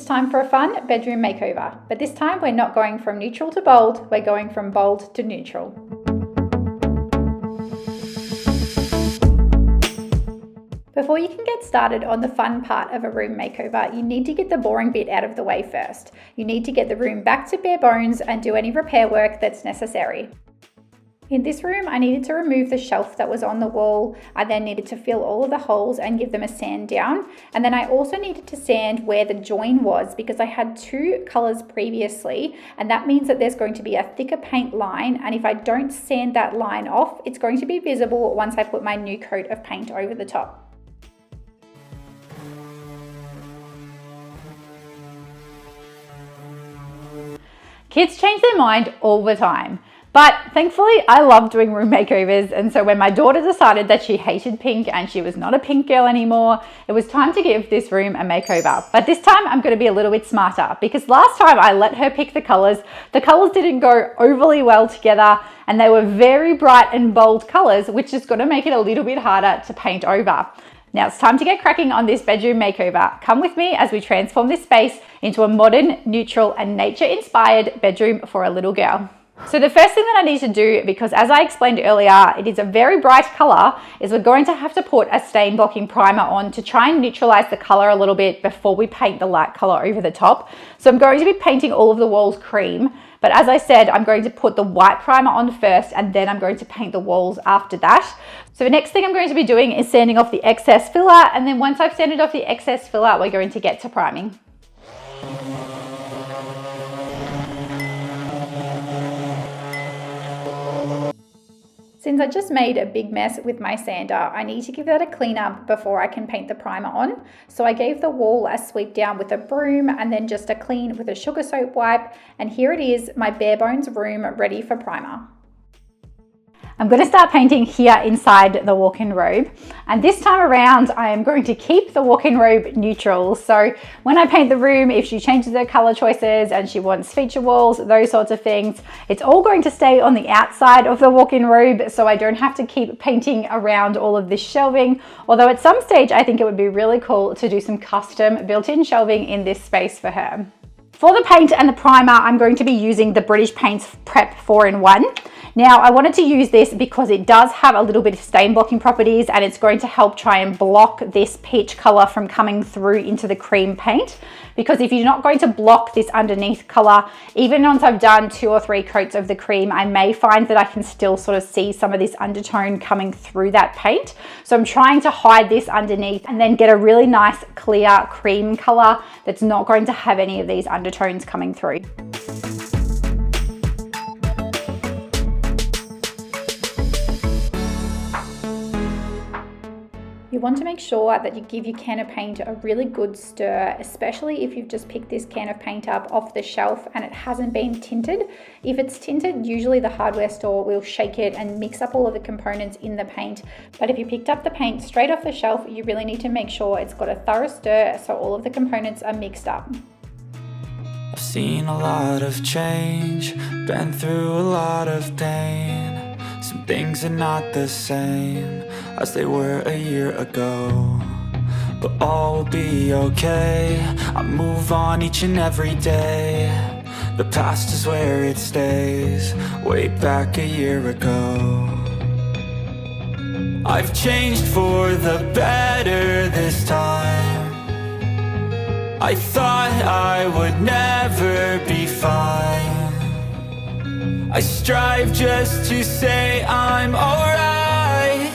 It's time for a fun bedroom makeover, but this time we're not going from neutral to bold, we're going from bold to neutral. Before you can get started on the fun part of a room makeover, you need to get the boring bit out of the way first. You need to get the room back to bare bones and do any repair work that's necessary. In this room, I needed to remove the shelf that was on the wall. I then needed to fill all of the holes and give them a sand down. And then I also needed to sand where the join was because I had two colors previously, and that means that there's going to be a thicker paint line. And if I don't sand that line off, it's going to be visible once I put my new coat of paint over the top. Kids change their mind all the time. But thankfully, I love doing room makeovers, and so when my daughter decided that she hated pink and she was not a pink girl anymore, it was time to give this room a makeover. But this time I'm going to be a little bit smarter because last time I let her pick the colors didn't go overly well together and they were very bright and bold colors, which is going to make it a little bit harder to paint over. Now it's time to get cracking on this bedroom makeover. Come with me as we transform this space into a modern, neutral and nature-inspired bedroom for a little girl. So the first thing that I need to do, because as I explained earlier, it is a very bright color, is we're going to have to put a stain blocking primer on to try and neutralize the color a little bit before we paint the light color over the top. So I'm going to be painting all of the walls cream, but as I said, I'm going to put the white primer on first and then I'm going to paint the walls after that. So the next thing I'm going to be doing is sanding off the excess filler, and then once I've sanded off the excess filler, we're going to get to priming. Since I just made a big mess with my sander, I need to give that a clean up before I can paint the primer on. So I gave the wall a sweep down with a broom and then just a clean with a sugar soap wipe. And here it is, my bare bones room ready for primer. I'm going to start painting here inside the walk-in robe, and this time around I am going to keep the walk-in robe neutral. So when I paint the room, if she changes her color choices and she wants feature walls, those sorts of things, it's all going to stay on the outside of the walk-in robe, so I don't have to keep painting around all of this shelving. Although at some stage I think it would be really cool to do some custom built-in shelving in this space for her. For the paint and the primer, I'm going to be using the British Paints Prep 4-in-1. Now, I wanted to use this because it does have a little bit of stain blocking properties and it's going to help try and block this peach color from coming through into the cream paint. Because if you're not going to block this underneath color, even once I've done 2 or 3 coats of the cream, I may find that I can still sort of see some of this undertone coming through that paint. So I'm trying to hide this underneath and then get a really nice clear cream color that's not going to have any of these undertones coming through. You want to make sure that you give your can of paint a really good stir, especially if you've just picked this can of paint up off the shelf and it hasn't been tinted. If it's tinted, usually the hardware store will shake it and mix up all of the components in the paint. But if you picked up the paint straight off the shelf, you really need to make sure it's got a thorough stir so all of the components are mixed up. I've seen a lot of change, been through a lot of pain. Some things are not the same as they were a year ago, but all will be okay. I move on each and every day. The past is where it stays, way back a year ago. I've changed for the better this time. I thought I would never be fine. I strive just to say I'm alright,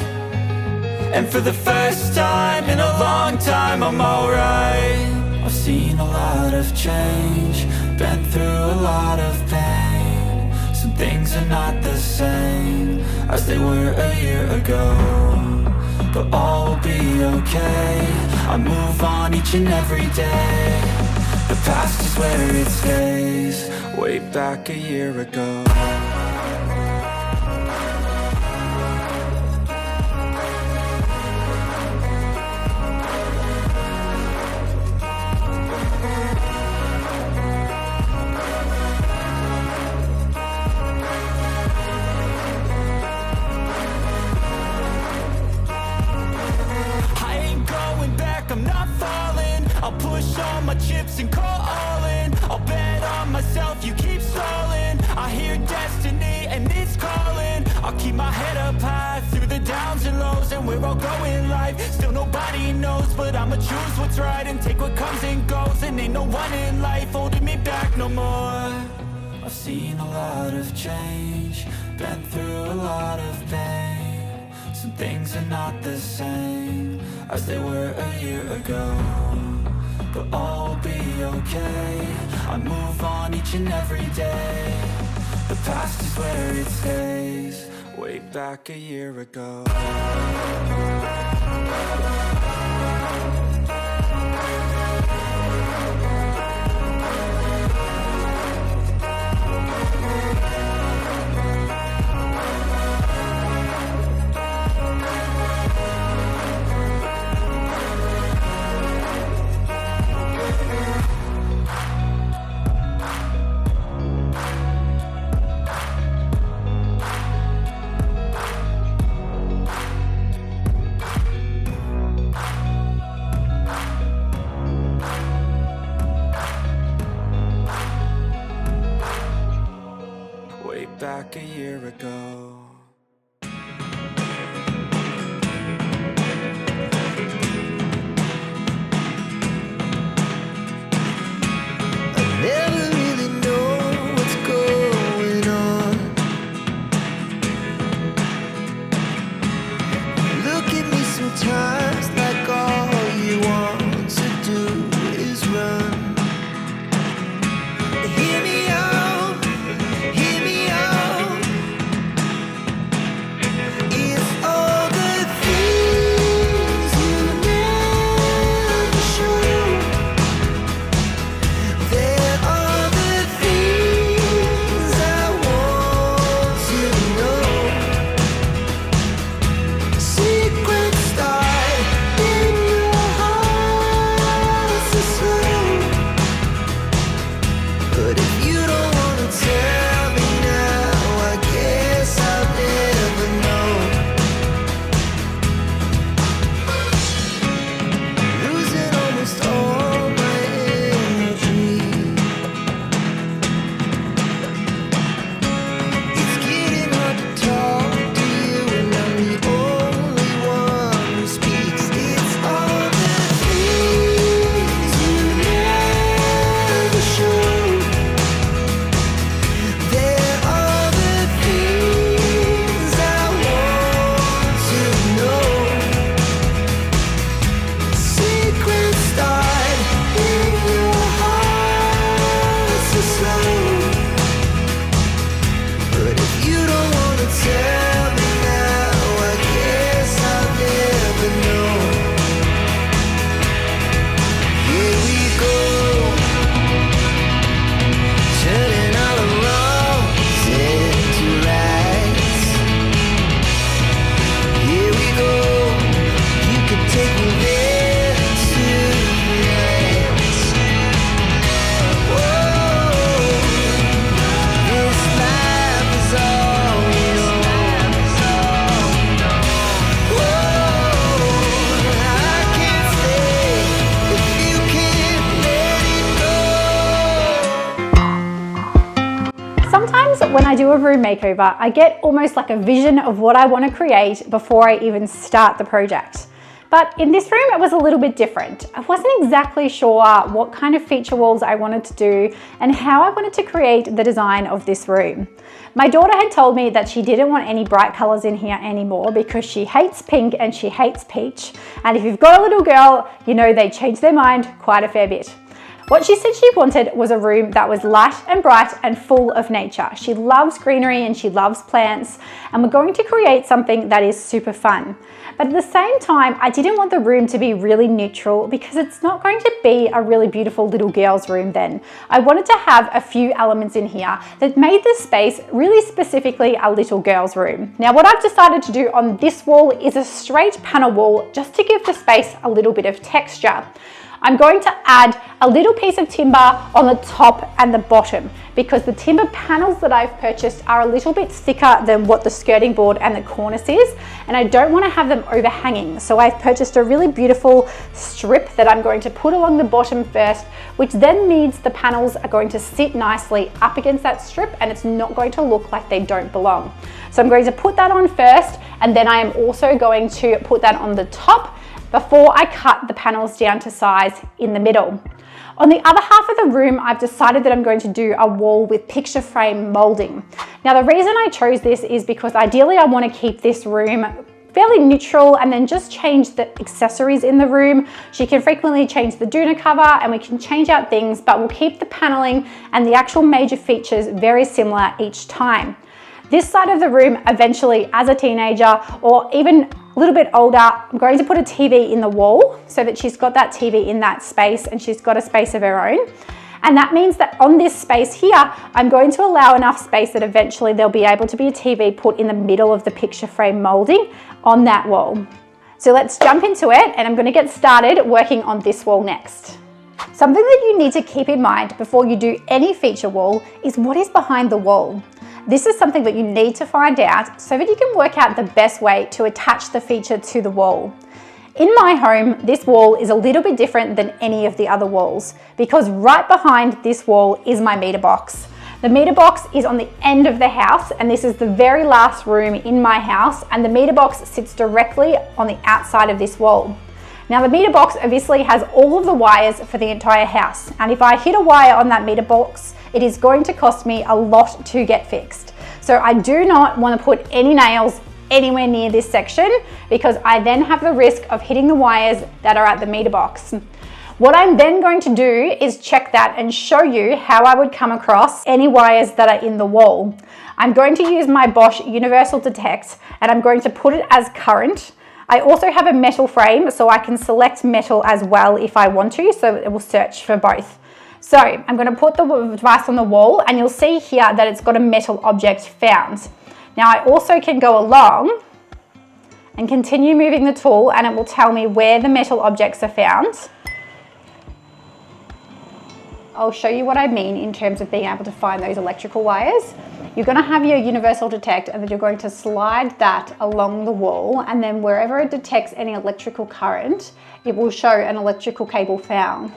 and for the first time in a long time I'm alright. I've seen a lot of change, been through a lot of pain. Some things are not the same as they were a year ago, but all will be okay. I move on each and every day. The past is where it stays, way back a year ago. I ain't going back, I'm not falling. I'll push all my chips and and calling. I'll bet on myself, you keep stalling. I hear destiny and it's calling. I'll keep my head up high through the downs and lows, and we're all going life. Still nobody knows, but I'ma choose what's right and take what comes and goes. And ain't no one in life holding me back no more. I've seen a lot of change, been through a lot of pain. Some things are not the same as they were a year ago, but all will be okay. I move on each and every day. The past is where it stays, way back a year ago. Back a year ago. I never really know what's going on. Look at me sometimes like all you want to do is run. Hear me out, hear me out. It's all the things you never show. There are the things I want to know. Secrets start in your heart so slow. But if you don't wanna tell me now, I guess I'll never know. Losing almost all my energy. It's getting hard to talk to you, and I'm the only one who speaks. It's all the things you never show. There are the things I want to know. Secrets start in your heart so slow. But if you don't wanna tell me now, I guess I'll never know. Here we go, turning all the wrongs into rights. Here we go, you can take me there tonight. Whoa, this life is all we know. Whoa, I can't stay if you can't let it go. Sometimes when I do a room makeover, I get almost like a vision of what I want to create before I even start the project. But in this room, it was a little bit different. I wasn't exactly sure what kind of feature walls I wanted to do and how I wanted to create the design of this room. My daughter had told me that she didn't want any bright colors in here anymore because she hates pink and she hates peach. And if you've got a little girl, you know they change their mind quite a fair bit. What she said she wanted was a room that was light and bright and full of nature. She loves greenery and she loves plants, and we're going to create something that is super fun. But at the same time, I didn't want the room to be really neutral because it's not going to be a really beautiful little girl's room then. I wanted to have a few elements in here that made this space really specifically a little girl's room. Now, what I've decided to do on this wall is a straight panel wall just to give the space a little bit of texture. I'm going to add a little piece of timber on the top and the bottom because the timber panels that I've purchased are a little bit thicker than what the skirting board and the cornice is, and I don't want to have them overhanging. So I've purchased a really beautiful strip that I'm going to put along the bottom first, which then means the panels are going to sit nicely up against that strip and it's not going to look like they don't belong. So I'm going to put that on first, and then I am also going to put that on the top before I cut the panels down to size in the middle. On the other half of the room, I've decided that I'm going to do a wall with picture frame molding. Now, the reason I chose this is because ideally I want to keep this room fairly neutral and then just change the accessories in the room. She can frequently change the doona cover and we can change out things, but we'll keep the paneling and the actual major features very similar each time. This side of the room, eventually as a teenager or even a little bit older, I'm going to put a TV in the wall so that she's got that TV in that space and she's got a space of her own. And that means that on this space here, I'm going to allow enough space that eventually there'll be able to be a TV put in the middle of the picture frame molding on that wall. So let's jump into it, and I'm going to get started working on this wall next. Something that you need to keep in mind before you do any feature wall is what is behind the wall. This is something that you need to find out so that you can work out the best way to attach the feature to the wall. In my home, this wall is a little bit different than any of the other walls because right behind this wall is my meter box. The meter box is on the end of the house, and this is the very last room in my house, and the meter box sits directly on the outside of this wall. Now, the meter box obviously has all of the wires for the entire house, and if I hit a wire on that meter box, it is going to cost me a lot to get fixed. So I do not want to put any nails anywhere near this section because I then have the risk of hitting the wires that are at the meter box. What I'm then going to do is check that and show you how I would come across any wires that are in the wall. I'm going to use my Bosch Universal Detect and I'm going to put it as current. I also have a metal frame so I can select metal as well if I want to, so it will search for both. So I'm going to put the device on the wall and you'll see here that it's got a metal object found. Now I also can go along and continue moving the tool and it will tell me where the metal objects are found. I'll show you what I mean in terms of being able to find those electrical wires. You're going to have your universal detect and then you're going to slide that along the wall, and then wherever it detects any electrical current, it will show an electrical cable found.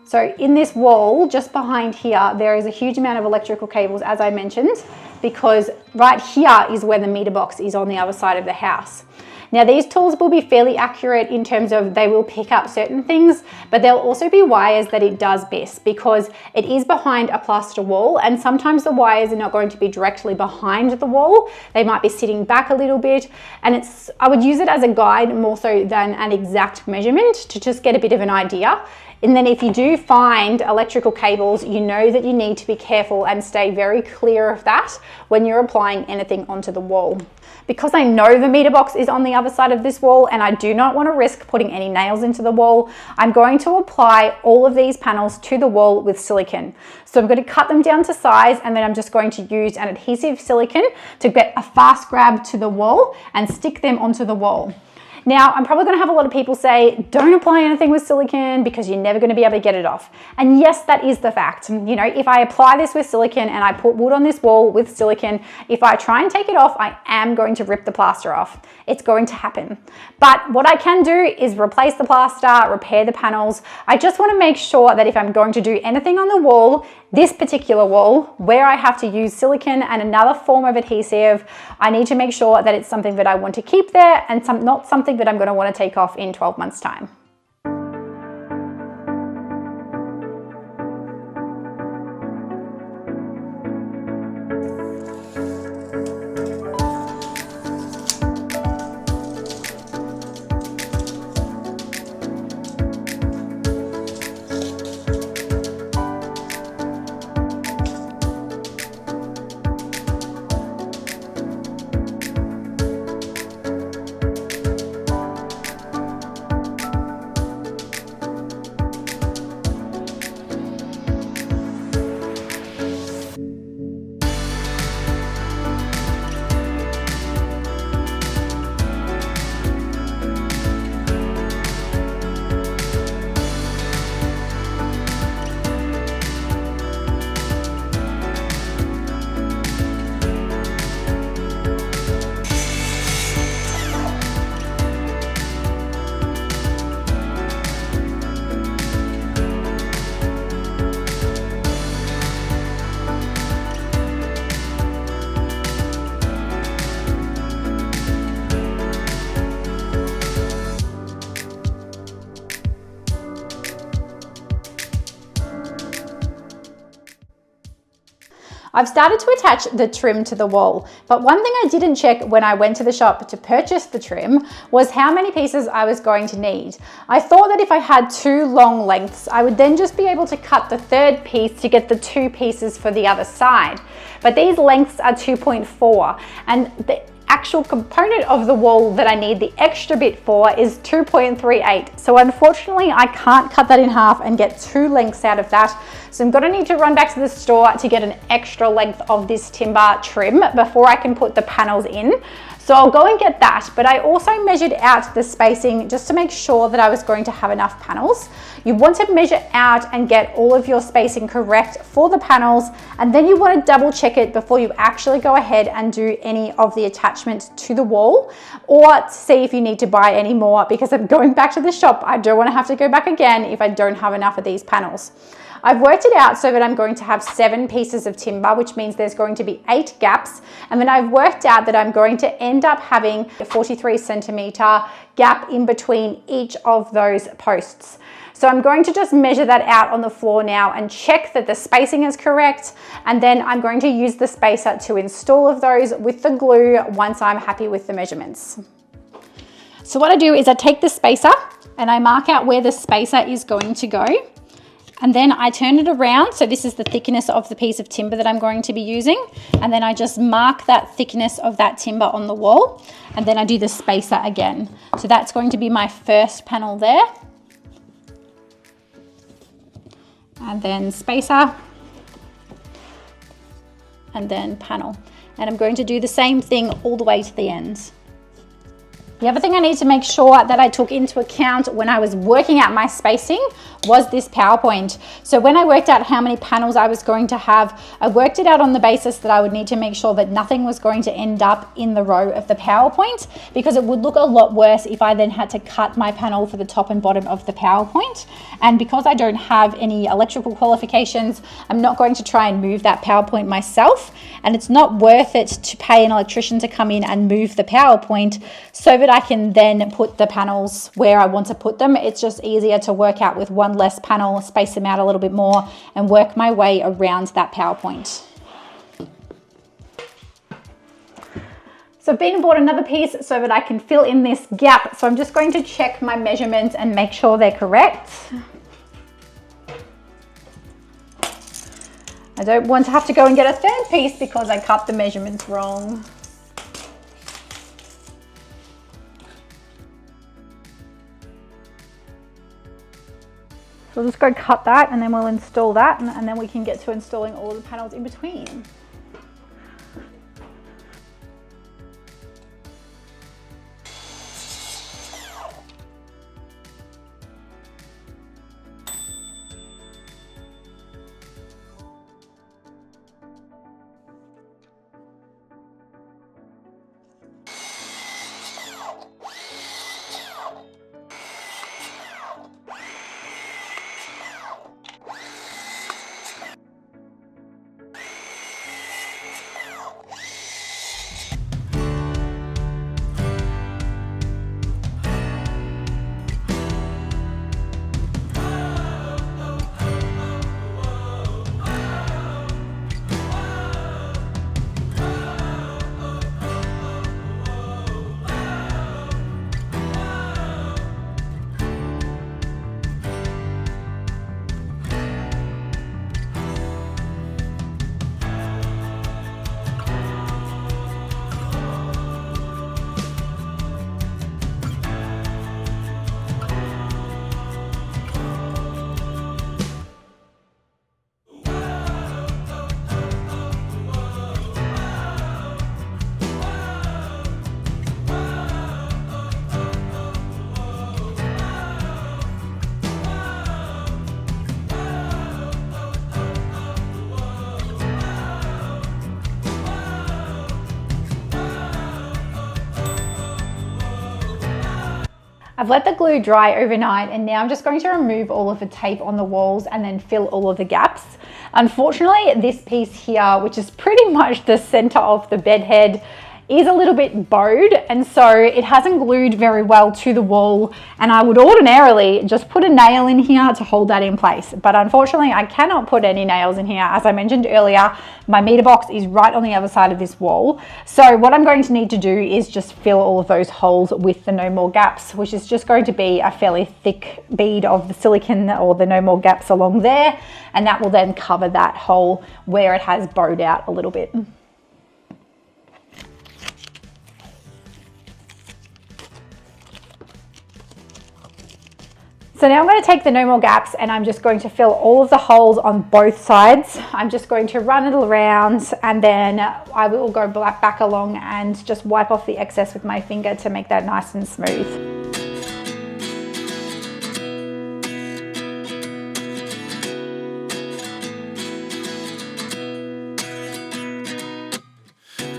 So in this wall, just behind here, there is a huge amount of electrical cables, as I mentioned, because right here is where the meter box is on the other side of the house. Now, these tools will be fairly accurate in terms of they will pick up certain things, but there'll also be wires that it does miss because it is behind a plaster wall, and sometimes the wires are not going to be directly behind the wall. They might be sitting back a little bit, and I would use it as a guide more so than an exact measurement to just get a bit of an idea. And then if you do find electrical cables, you know that you need to be careful and stay very clear of that when you're applying anything onto the wall. Because I know the meter box is on the other side of this wall and I do not want to risk putting any nails into the wall, I'm going to apply all of these panels to the wall with silicone. So I'm going to cut them down to size, and then I'm just going to use an adhesive silicone to get a fast grab to the wall and stick them onto the wall. Now, I'm probably going to have a lot of people say, don't apply anything with silicone because you're never going to be able to get it off. And yes, that is the fact. You know, if I apply this with silicone and I put wood on this wall with silicone, if I try and take it off, I am going to rip the plaster off. It's going to happen. But what I can do is replace the plaster, repair the panels. I just want to make sure that if I'm going to do anything on the wall, this particular wall, where I have to use silicone and another form of adhesive, I need to make sure that it's something that I want to keep there and not something that I'm going to want to take off in 12 months' time. I've started to attach the trim to the wall, but one thing I didn't check when I went to the shop to purchase the trim was how many pieces I was going to need. I thought that if I had 2 long lengths, I would then just be able to cut the 3rd piece to get the 2 pieces for the other side. But these lengths are 2.4, and the actual component of the wall that I need the extra bit for is 2.38. So unfortunately, I can't cut that in half and get 2 lengths out of that. So I'm gonna need to run back to the store to get an extra length of this timber trim before I can put the panels in. So I'll go and get that, but I also measured out the spacing just to make sure that I was going to have enough panels. You want to measure out and get all of your spacing correct for the panels, and then you want to double check it before you actually go ahead and do any of the attachments to the wall, or see if you need to buy any more, because I'm going back to the shop. I don't want to have to go back again if I don't have enough of these panels. I've worked it out so that I'm going to have 7 pieces of timber, which means there's going to be 8 gaps. And then I've worked out that I'm going to end up having a 43 centimeter gap in between each of those posts. So I'm going to just measure that out on the floor now and check that the spacing is correct. And then I'm going to use the spacer to install of those with the glue once I'm happy with the measurements. So what I do is I take the spacer and I mark out where the spacer is going to go. And then I turn it around. So this is the thickness of the piece of timber that I'm going to be using. And then I just mark that thickness of that timber on the wall. And then I do the spacer again. So that's going to be my first panel there. And then spacer. And then panel. And I'm going to do the same thing all the way to the end. The other thing I need to make sure that I took into account when I was working out my spacing was this PowerPoint. So when I worked out how many panels I was going to have, I worked it out on the basis that I would need to make sure that nothing was going to end up in the row of the PowerPoint, because it would look a lot worse if I then had to cut my panel for the top and bottom of the PowerPoint. And because I don't have any electrical qualifications, I'm not going to try and move that PowerPoint myself. And it's not worth it to pay an electrician to come in and move the PowerPoint so that I can then put the panels where I want to put them. It's just easier to work out with one less panel, space them out a little bit more, and work my way around that PowerPoint. So I've been and bought another piece so that I can fill in this gap. So I'm just going to check my measurements and make sure they're correct. I don't want to have to go and get a 3rd piece because I cut the measurements wrong. So we'll just go cut that, and then we'll install that, and then we can get to installing all of the panels in between. I've let the glue dry overnight, and now I'm just going to remove all of the tape on the walls and then fill all of the gaps. Unfortunately, this piece here, which is pretty much the center of the bed head, is a little bit bowed, and so it hasn't glued very well to the wall, and I would ordinarily just put a nail in here to hold that in place, but unfortunately I cannot put any nails in here. As I mentioned earlier, my meter box is right on the other side of this wall, so what I'm going to need to do is just fill all of those holes with the No More Gaps, which is just going to be a fairly thick bead of the silicone or the No More Gaps along there, and that will then cover that hole where it has bowed out a little bit. So now I'm going to take the No More Gaps and I'm just going to fill all of the holes on both sides. I'm just going to run it around, and then I will go back along and just wipe off the excess with my finger to make that nice and smooth.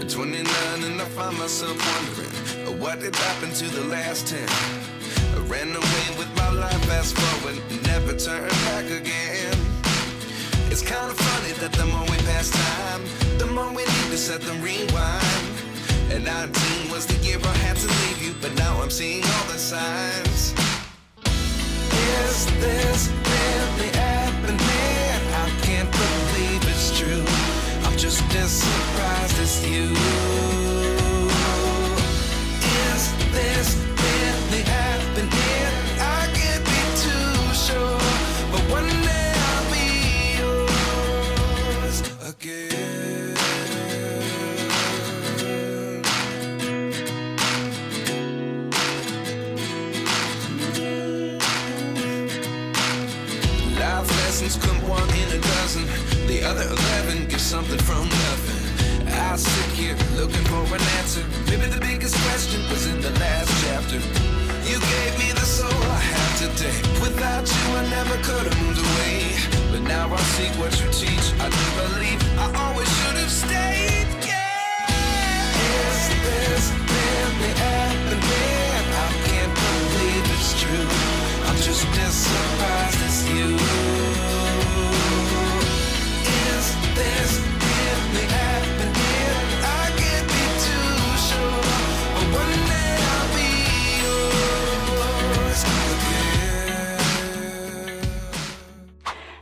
At 29 and I find myself wondering what did happen to the last 10. I ran away with my life, fast forward, never turn back again. It's kind of funny that the more we pass time, the more we need to set the rewind. And 19 was the year I had to leave you, but now I'm seeing all the signs. Is this really happening? I can't believe it's true. I'm just as surprised as you. Is this really happening? I can't be too sure, but one day I'll be yours again. Life lessons come one in a dozen. The other 11 get something from nothing. I sit here looking for an answer. Maybe the biggest question was in the last chapter. You gave me the soul I have today. Without you I never could have moved away. But now I see what you teach. I do believe I always should have stayed. Yeah. Is this really happening? I can't believe it's true. I'm just as surprised as you. Is this really happening? I can't be too sure, but one day I'll be yours again.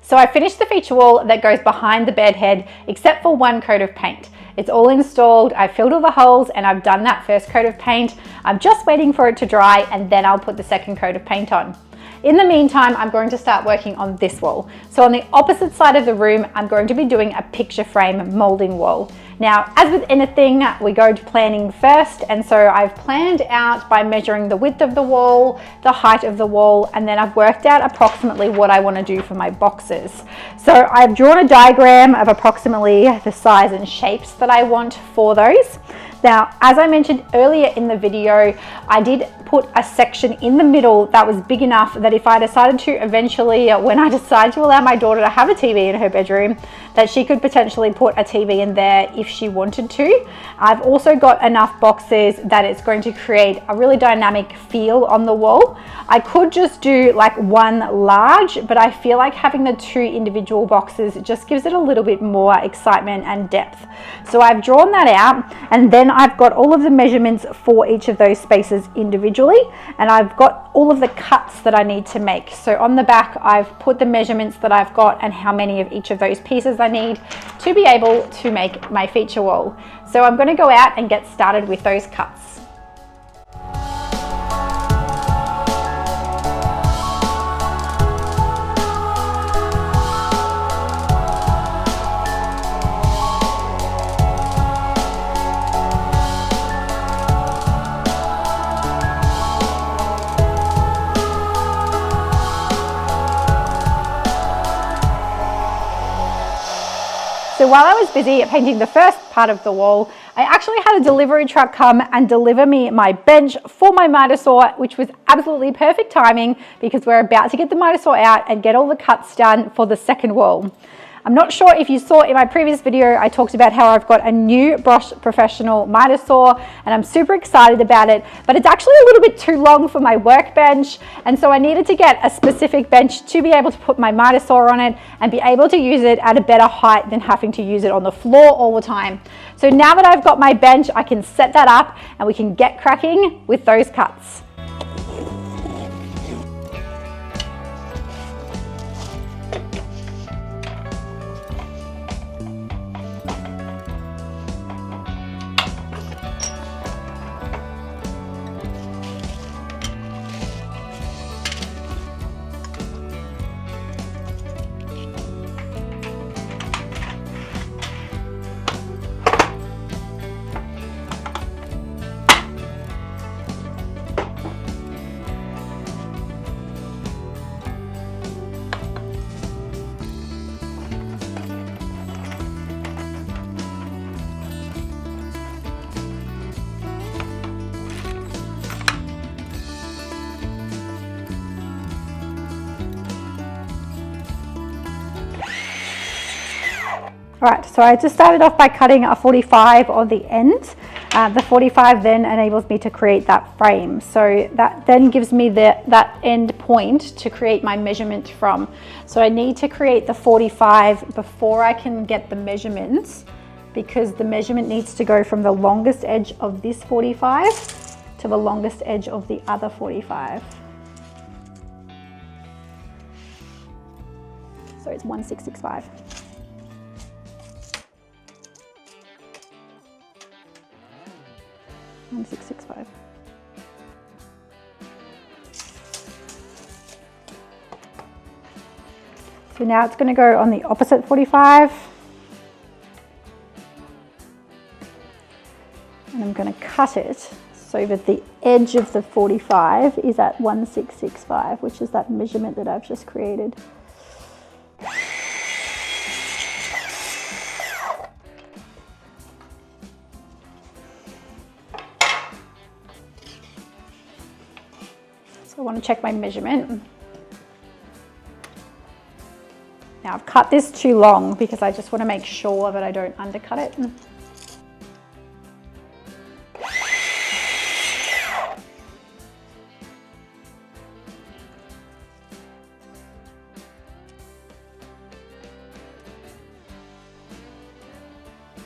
So I finished the feature wall that goes behind the bed head, except for one coat of paint. It's all installed, I've filled all the holes, and I've done that first coat of paint. I'm just waiting for it to dry, and then I'll put the second coat of paint on. In the meantime, I'm going to start working on this wall. So on the opposite side of the room, I'm going to be doing a picture frame molding wall. Now, as with anything, we go to planning first, and so I've planned out by measuring the width of the wall, the height of the wall, and then I've worked out approximately what I want to do for my boxes. So I've drawn a diagram of approximately the size and shapes that I want for those. Now, as I mentioned earlier in the video, I did put a section in the middle that was big enough that if I decided to eventually, when I decide to allow my daughter to have a TV in her bedroom, that she could potentially put a TV in there if she wanted to. I've also got enough boxes that it's going to create a really dynamic feel on the wall. I could just do like one large, but I feel like having the two individual boxes just gives it a little bit more excitement and depth. So I've drawn that out, and then I've got all of the measurements for each of those spaces individually, and I've got all of the cuts that I need to make. So on the back, I've put the measurements that I've got and how many of each of those pieces I need to be able to make my feature wall. So I'm going to go out and get started with those cuts. So while I was busy painting the first part of the wall, I actually had a delivery truck come and deliver me my bench for my miter saw, which was absolutely perfect timing because we're about to get the miter saw out and get all the cuts done for the second wall. I'm not sure if you saw in my previous video, I talked about how I've got a new Bosch professional miter saw and I'm super excited about it, but it's actually a little bit too long for my workbench. And so I needed to get a specific bench to be able to put my miter saw on it and be able to use it at a better height than having to use it on the floor all the time. So now that I've got my bench, I can set that up and we can get cracking with those cuts. Alright, so I just started off by cutting a 45 on the end. The 45 then enables me to create that frame. So that then gives me that end point to create my measurement from. So I need to create the 45 before I can get the measurements, because the measurement needs to go from the longest edge of this 45 to the longest edge of the other 45. So it's 1665. And 665. So now it's going to go on the opposite 45. And I'm going to cut it so that the edge of the 45 is at 1665, which is that measurement that I've just created. So I want to check my measurement. Now I've cut this too long because I just want to make sure that I don't undercut it.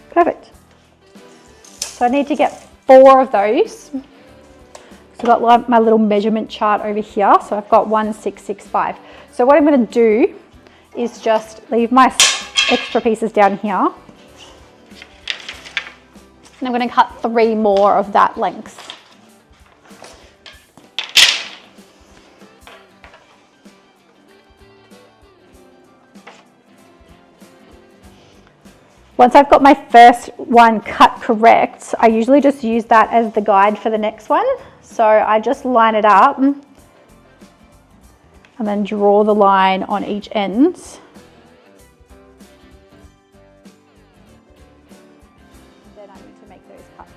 Perfect. So I need to get 4 of those. So I've got my little measurement chart over here. So I've got 1665. So what I'm going to do is just leave my extra pieces down here. And I'm going to cut 3 more of that length. Once I've got my first one cut correct, I usually just use that as the guide for the next one. So I just line it up and then draw the line on each end. Then I need to make those cuts.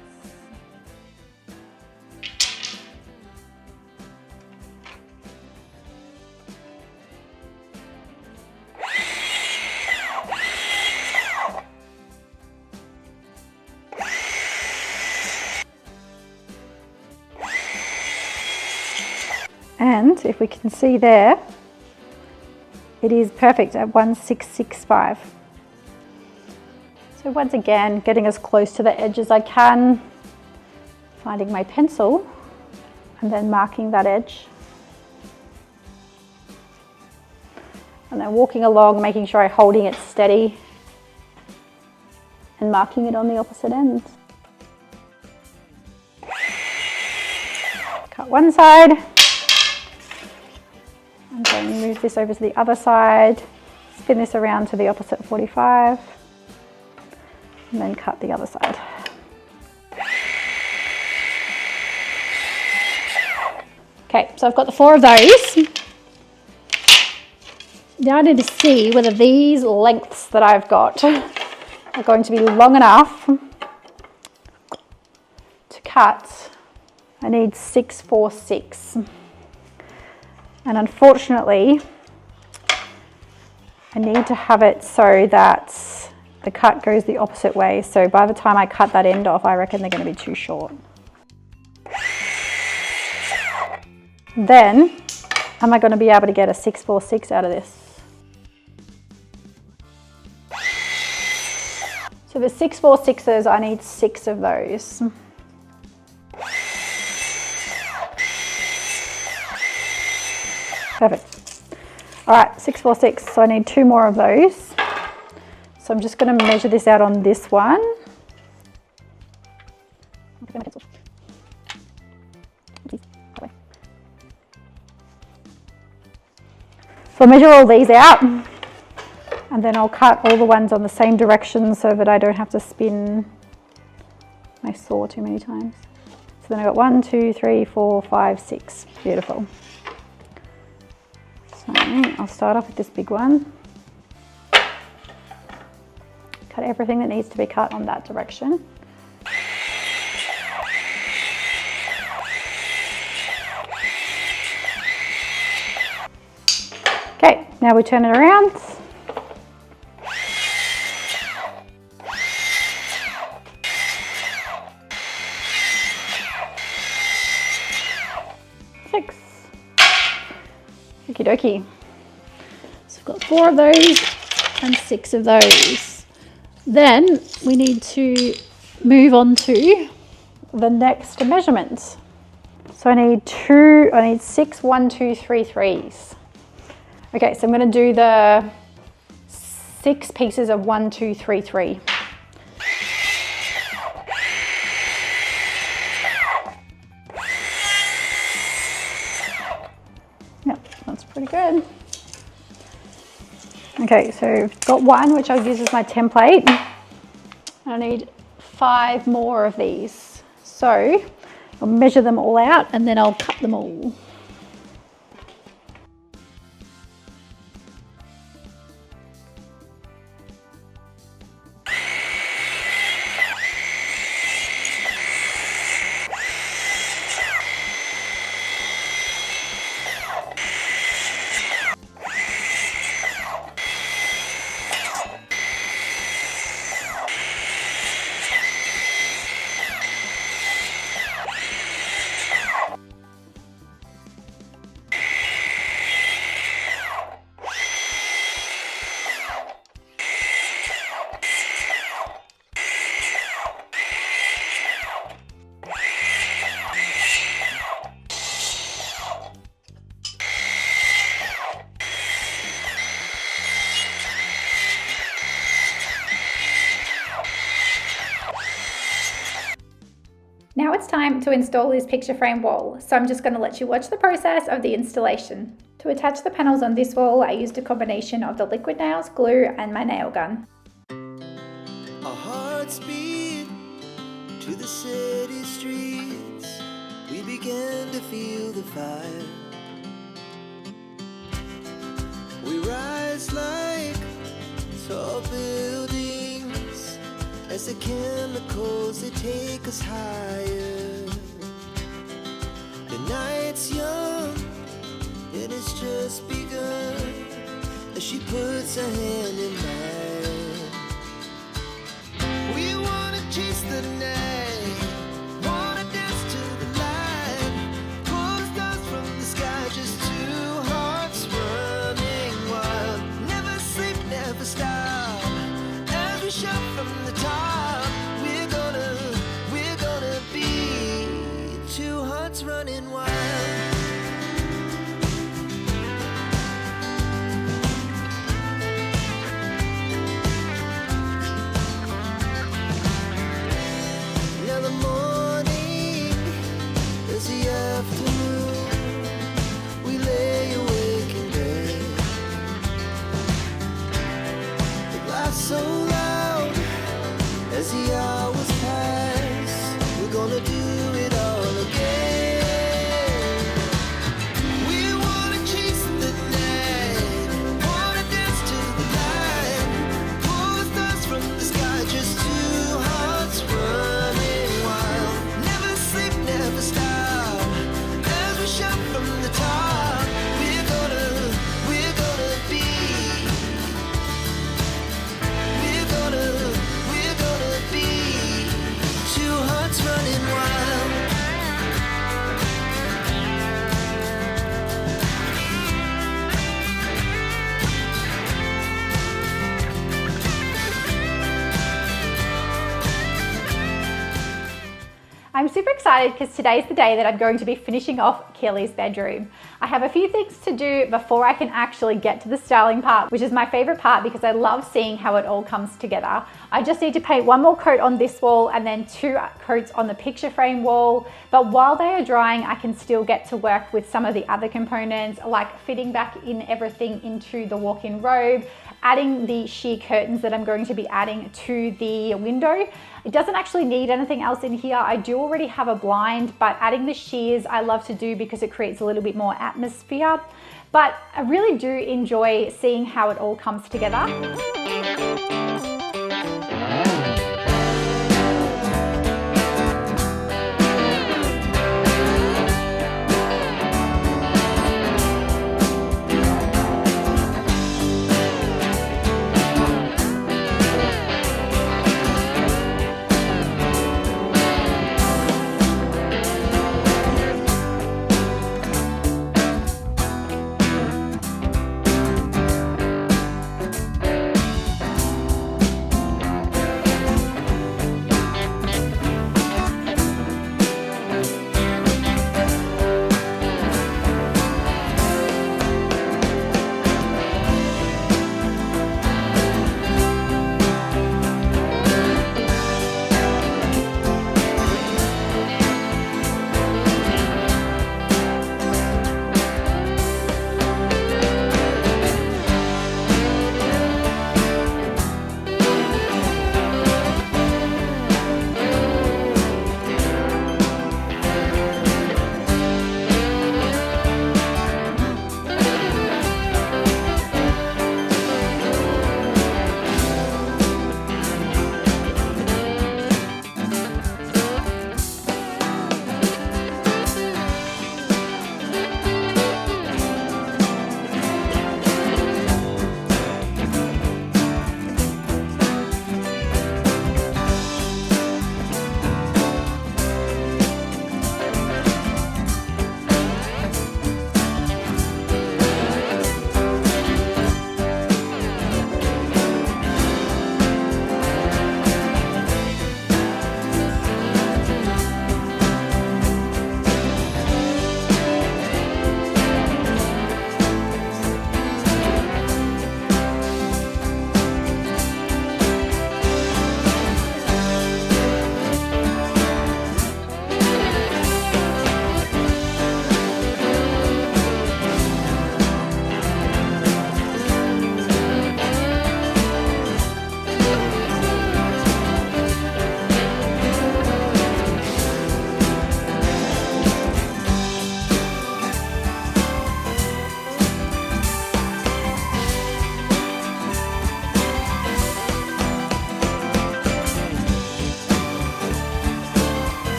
And if we can see there, it is perfect at 1665. So once again, getting as close to the edge as I can, finding my pencil and then marking that edge. And then walking along, making sure I'm holding it steady and marking it on the opposite end. Cut one side. And then move this over to the other side, spin this around to the opposite 45, and then cut the other side. Okay, so I've got the 4 of those. Now I need to see whether these lengths that I've got are going to be long enough to cut. I need 646. And unfortunately, I need to have it so that the cut goes the opposite way. So by the time I cut that end off, I reckon they're going to be too short. Then, am I going to be able to get a 646 out of this? So the 646s, I need 6 of those. Perfect. All right, 646, so I need 2 more of those. So I'm just going to measure this out on this one. So I'll measure all these out, and then I'll cut all the ones on the same direction so that I don't have to spin my saw too many times. So then I've got 1, 2, 3, 4, 5, 6. Beautiful. So I'll start off with this big one. Cut everything that needs to be cut on that direction. Okay, now we turn it around. Six. Okie dokie. So we've got 4 of those and 6 of those. Then we need to move on to the next measurement. So I need 6 1, 2, 3 3s. Okay, so I'm going to do the 6 pieces of 1, 2, 3, 3. Yep, that's pretty good. Okay, so I've got 1, which I'll use as my template. I need 5 more of these. So I'll measure them all out and then I'll cut them all. Now it's time to install this picture frame wall, so I'm just going to let you watch the process of the installation. To attach the panels on this wall, I used a combination of the liquid nails, glue and my nail gun. Our hearts beat to the city streets. We began to feel the fire. We rise like tall buildings as the chemicals, they take us higher. The night's young and it's just begun as she puts her hand in mine. We wanna chase the night, wanna dance to the light, pull the stars from the sky, just 2 hearts running wild. Never sleep, never stop, as we shout from the top. We're gonna be 2 hearts running wild. Now the morning is the afternoon. We lay awake in bed. The laughs so loud as the hours pass. We're gonna do it all again. We wanna chase the night, wanna dance to the light, pull the stars from the sky, just 2 hearts running wild. Never sleep, never stop, as we shout from the top. We're gonna be super excited because today's the day that I'm going to be finishing off Keely's bedroom. I have a few things to do before I can actually get to the styling part, which is my favorite part because I love seeing how it all comes together. I just need to paint one more coat on this wall and then 2 coats on the picture frame wall. But while they are drying, I can still get to work with some of the other components, like fitting back in everything into the walk-in robe, adding the sheer curtains that I'm going to be adding to the window. It doesn't actually need anything else in here. I do already have a blind, but adding the sheers I love to do because it creates a little bit more atmosphere. But I really do enjoy seeing how it all comes together.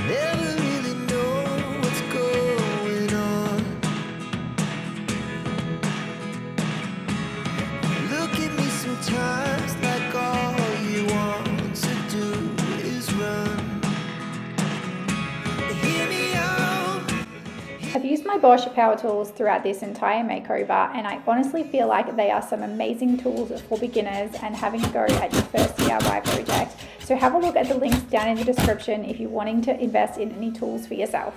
Never really know what's going on. Look at me sometimes like all you want to do is run. Hear me out. I've used my Bosch power tools throughout this entire makeover, and I honestly feel like they are some amazing tools for beginners and having a go at your first DIY project. So have a look at the links down in the description if you're wanting to invest in any tools for yourself.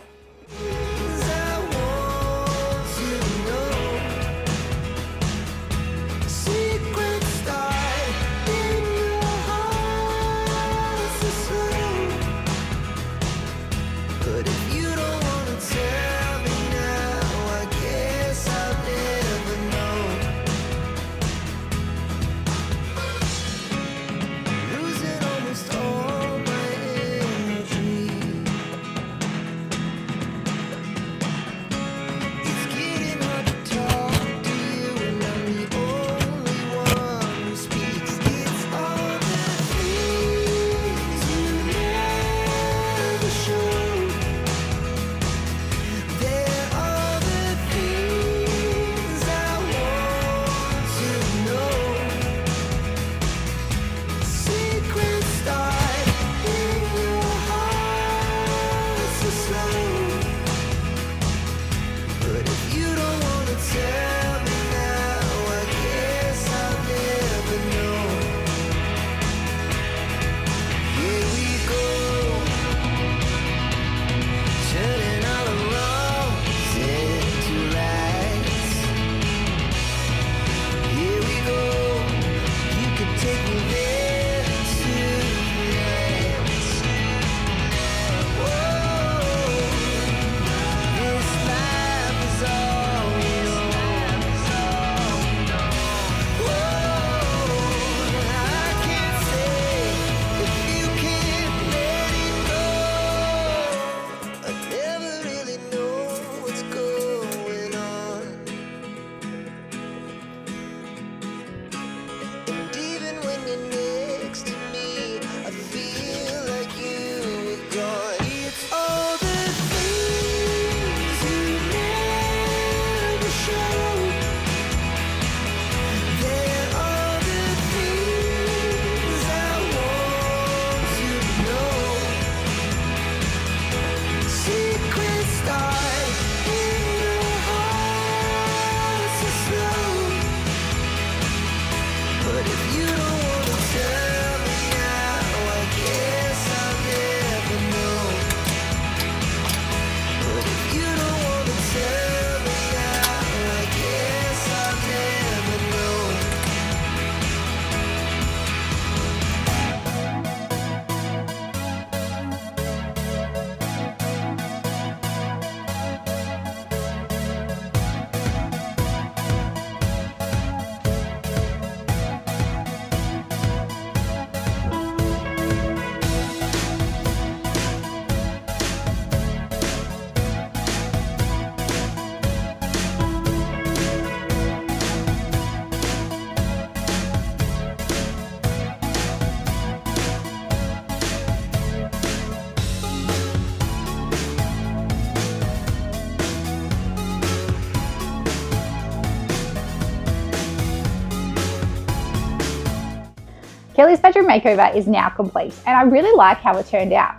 Keely's bedroom makeover is now complete, and I really like how it turned out.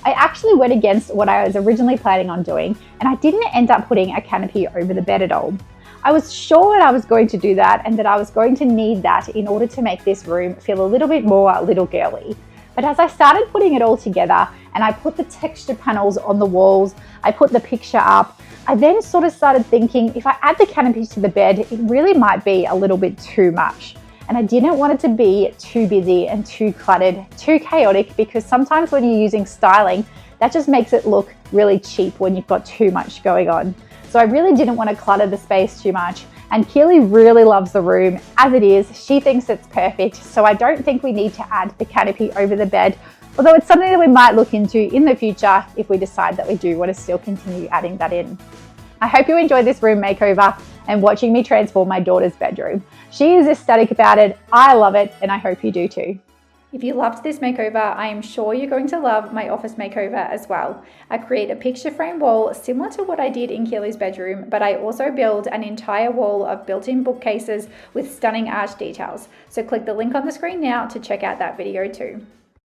I actually went against what I was originally planning on doing, and I didn't end up putting a canopy over the bed at all. I was sure that I was going to do that and that I was going to need that in order to make this room feel a little bit more little girly. But as I started putting it all together and I put the texture panels on the walls, I put the picture up, I then sort of started thinking if I add the canopy to the bed, it really might be a little bit too much. And I didn't want it to be too busy and too cluttered, too chaotic, because sometimes when you're using styling, that just makes it look really cheap when you've got too much going on. So I really didn't want to clutter the space too much. And Keely really loves the room as it is. She thinks it's perfect. So I don't think we need to add the canopy over the bed, although it's something that we might look into in the future if we decide that we do want to still continue adding that in. I hope you enjoyed this room makeover and watching me transform my daughter's bedroom. She is ecstatic about it. I love it, and I hope you do too. If you loved this makeover, I am sure you're going to love my office makeover as well. I create a picture frame wall similar to what I did in Keely's bedroom, but I also build an entire wall of built-in bookcases with stunning arch details. So click the link on the screen now to check out that video too.